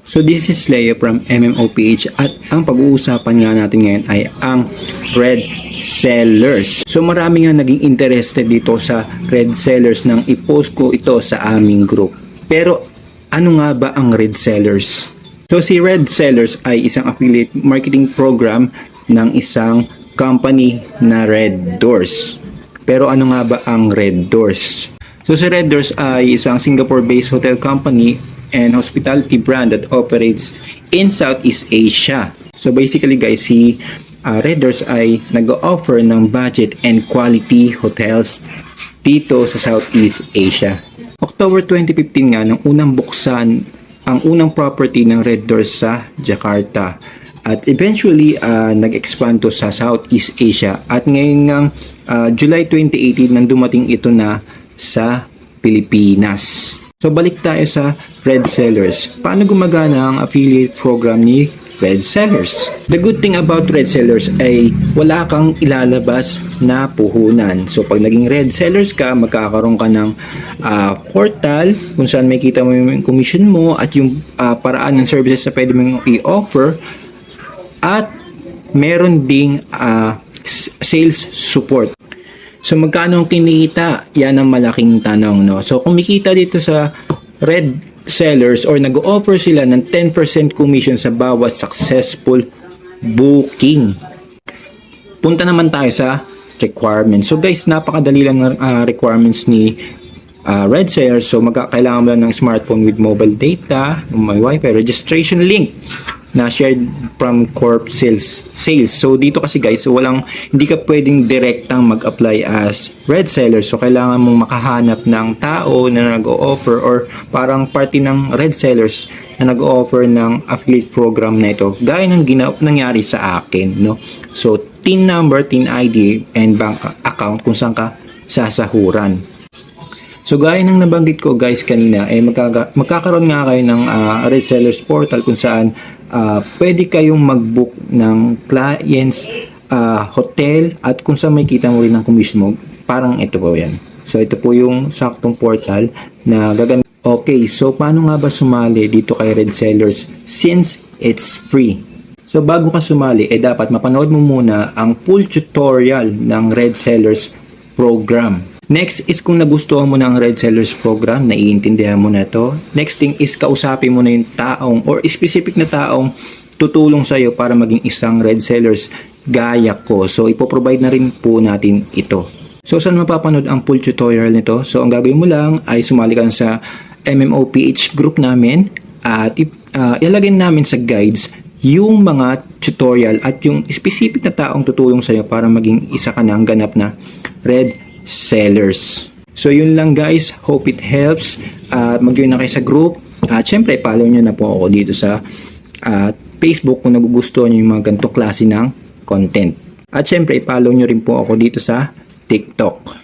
So this is Leo from MMOPH at ang pag-uusapan nga natin ngayon ay ang red sellers. So marami nga naging interested dito sa red sellers nang i-post ko ito sa aming group. Pero ano nga ba ang red sellers? So si red sellers ay isang affiliate marketing program ng isang company na Red Doors. Pero ano nga ba ang Red Doors? So si Red Doors ay isang Singapore-based hotel company and hospitality brand that operates in Southeast Asia. So basically guys, si Red Doors ay nag-offer ng budget and quality hotels dito sa Southeast Asia. October 2015 nga nang unang buksan ang unang property ng Red Doors sa Jakarta. At eventually nag-expand to sa Southeast Asia at ngayon ng July 2018 nang dumating ito na sa Pilipinas. So balik tayo sa Red Sellers. Paano gumagana ang affiliate program ni Red Sellers? The good thing about Red Sellers ay wala kang ilalabas na puhunan. So pag naging Red Sellers ka, magkakaroon ka ng portal kung saan may kita mo yung commission mo at yung paraan ng services na pwede mong i-offer, at meron ding sales support. So magkano ang kinikita? Yan ang malaking tanong, no? So kumikita dito sa Red Sellers or nag-offer sila ng 10% commission sa bawat successful booking. Punta naman tayo sa requirements. So guys, napakadali lang ng requirements ni Red Sellers. So kailangan mo lang ng smartphone with mobile data, may wifi, registration link na shared from corp sales. So dito kasi guys, hindi ka pwedeng direktang mag-apply as red seller. So kailangan mong makahanap ng tao na nag-o-offer or parang party ng red sellers na nag-o-offer ng affiliate program na ito. Gaya ng nangyari sa akin, no? So TIN number, TIN ID, and bank account kung saan ka sasahuran. So gaya ng nabanggit ko guys kanina, magkakaroon nga kayo ng red sellers portal kung saan pwede kayong mag-book ng clients, hotel, at kung saan may kita mo rin ng commission mo. Parang ito po yan. So ito po yung saktong portal na gagamit. Okay, so paano nga ba sumali dito kay Red Sellers since it's free? So bago ka sumali, dapat mapanood mo muna ang full tutorial ng Red Sellers program. Next is kung nagustuhan mo ng Red Sellers program, naiintindihan mo na to. Next thing is kausapin mo na yung taong or specific na taong tutulong sa'yo para maging isang Red Sellers gaya ko. So ipoprovide na rin po natin ito. So saan mapapanood ang full tutorial nito? So ang gagawin mo lang ay sumali ka sa MMOPH group namin at ilagay namin sa guides yung mga tutorial at yung specific na taong tutulong sa'yo para maging isa ka ng ganap na Red Sellers. So yun lang guys, hope it helps. Mag-join na kayo sa group at syempre follow nyo na po ako dito sa Facebook kung nagugustuhan nyo yung mga ganitong klase ng content. At syempre follow nyo rin po ako dito sa TikTok.